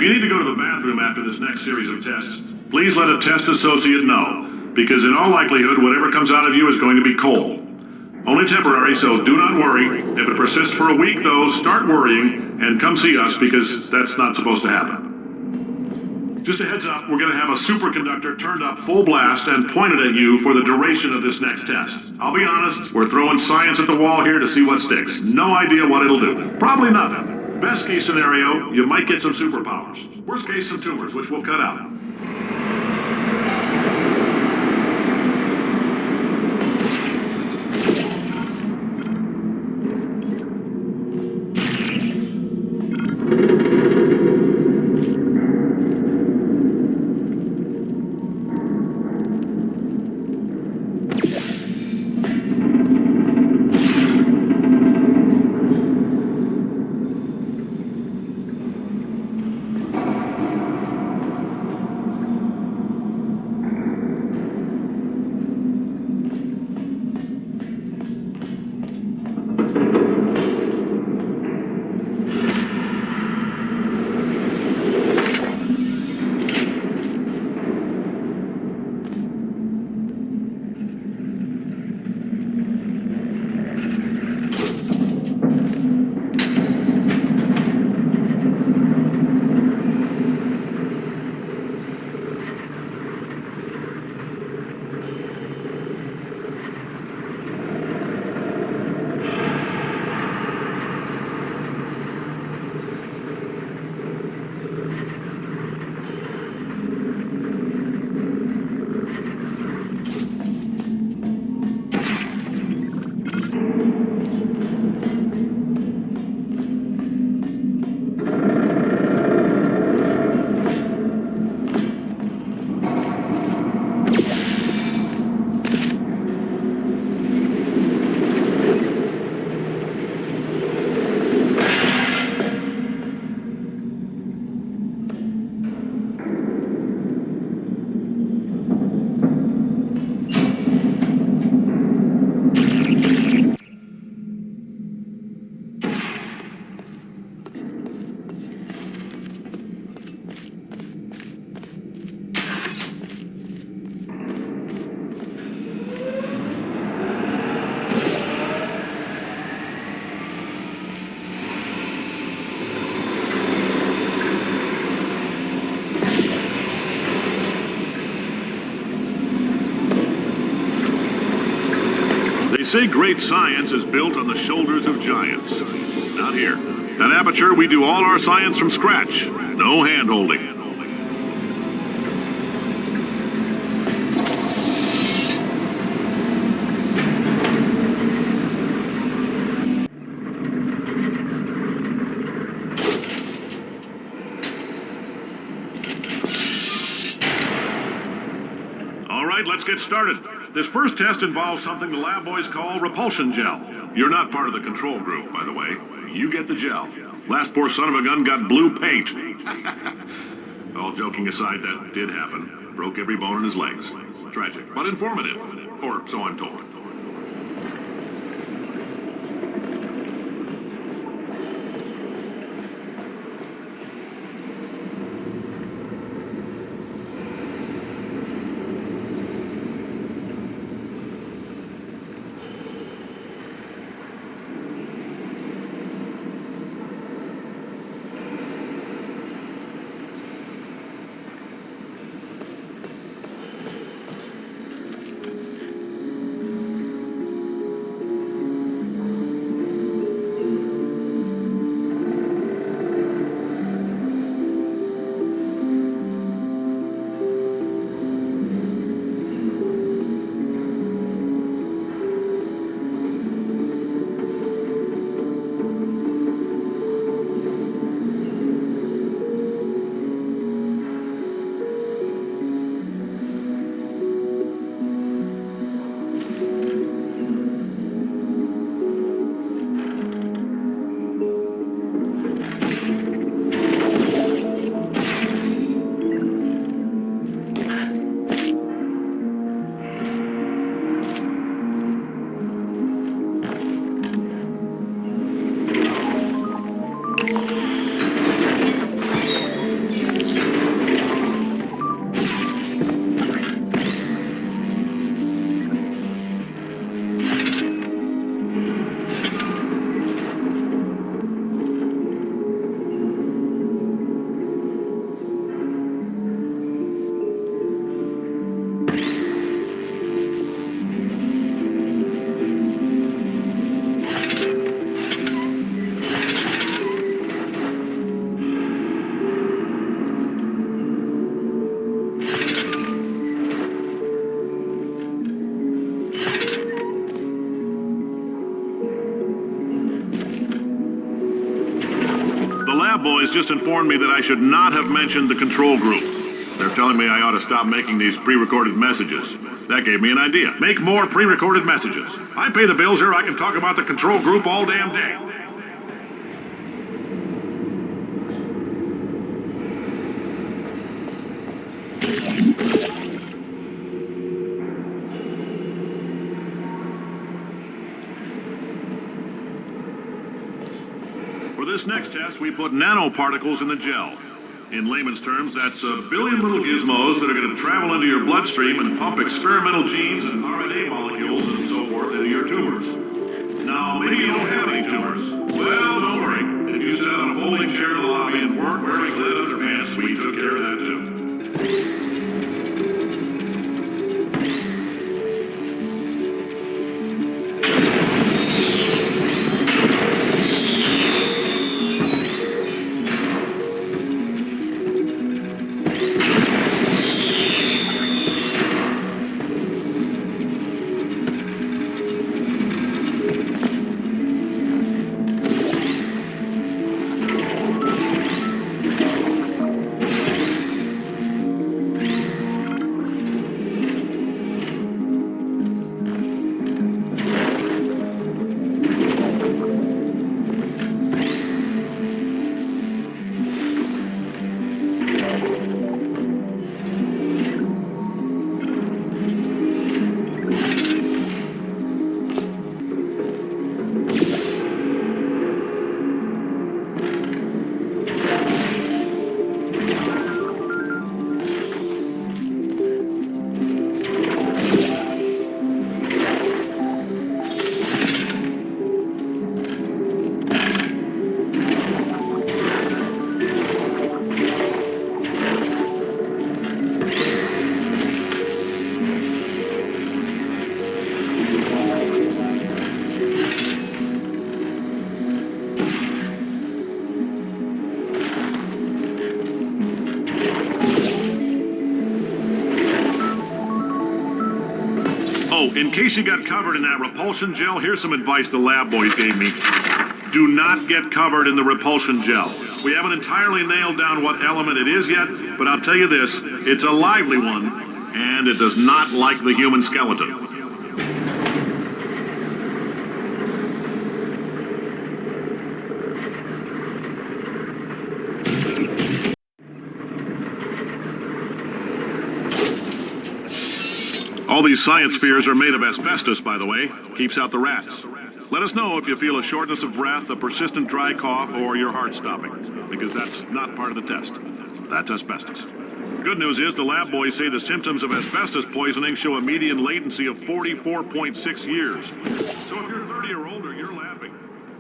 If you need to go to the bathroom after this next series of tests, please let a test associate know, because in all likelihood, whatever comes out of you is going to be coal. Only temporary, so do not worry. If it persists for a week, though, start worrying and come see us, because that's not supposed to happen. Just a heads up, we're going to have a superconductor turned up full blast and pointed at you for the duration of this next test. I'll be honest, we're throwing science at the wall here to see what sticks. No idea what it'll do. Probably nothing. Best case scenario, you might get some superpowers. Worst case, some tumors, which we'll cut out. They say great science is built on the shoulders of giants. Not here. At Aperture, we do all our science from scratch. No hand-holding. All right, let's get started. This first test involves something the lab boys call repulsion gel. You're not part of the control group, by the way. You get the gel. Last poor son of a gun got blue paint. All joking aside, that did happen. Broke every bone in his legs. Tragic, but informative. Or so I'm told. lab boys just informed me that I should not have mentioned the control group. They're telling me I ought to stop making these pre-recorded messages. That gave me an idea. Make more pre-recorded messages. I pay the bills here, I can talk about the control group all damn day. For this next test, we put nanoparticles in the gel. In layman's terms, that's a billion little gizmos that are going to travel into your bloodstream and pump experimental genes and RNA molecules and so forth into your tumors. Now, maybe you don't have any tumors. Well, don't worry. If you sat on a folding chair in the lobby and weren't wearing lead underpants, we took care of that too. In case you got covered in that repulsion gel, here's some advice the lab boys gave me. Do not get covered in the repulsion gel. We haven't entirely nailed down what element it is yet, but I'll tell you this, it's a lively one, and it does not like the human skeleton. All these science spheres are made of asbestos, by the way. Keeps out the rats. Let us know if you feel a shortness of breath, a persistent dry cough, or your heart stopping, because that's not part of the test. That's asbestos. Good news is the lab boys say the symptoms of asbestos poisoning show a median latency of 44.6 years. So if you're 30 or older, you're laughing.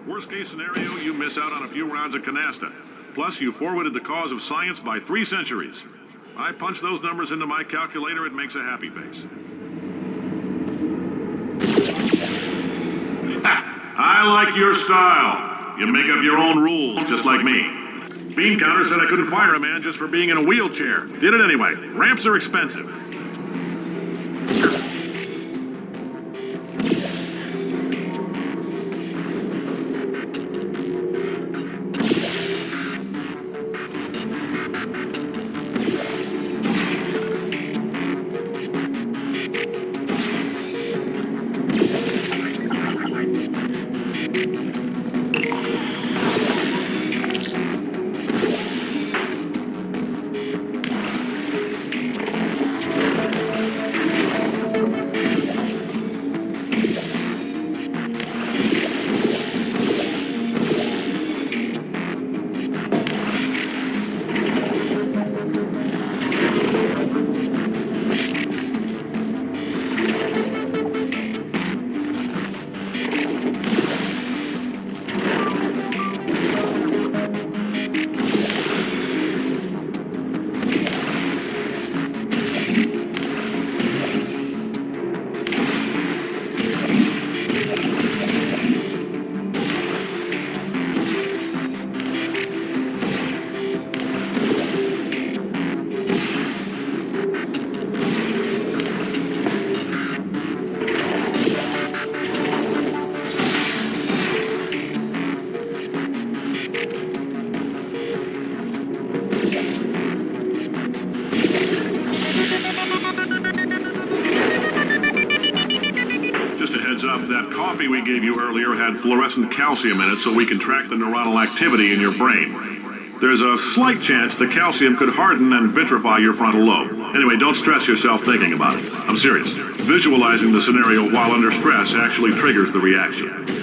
Worst case scenario, you miss out on a few rounds of canasta. Plus, you forwarded the cause of science by 3 centuries. I punch those numbers into my calculator, it makes a happy face. I like your style. You make up your own rules, just like me. Bean Counter said I couldn't fire a man just for being in a wheelchair. Did it anyway. Ramps are expensive. that coffee we gave you earlier had fluorescent calcium in it so we can track the neuronal activity in your brain. There's a slight chance the calcium could harden and vitrify your frontal lobe. Anyway, don't stress yourself thinking about it. I'm serious. Visualizing the scenario while under stress actually triggers the reaction.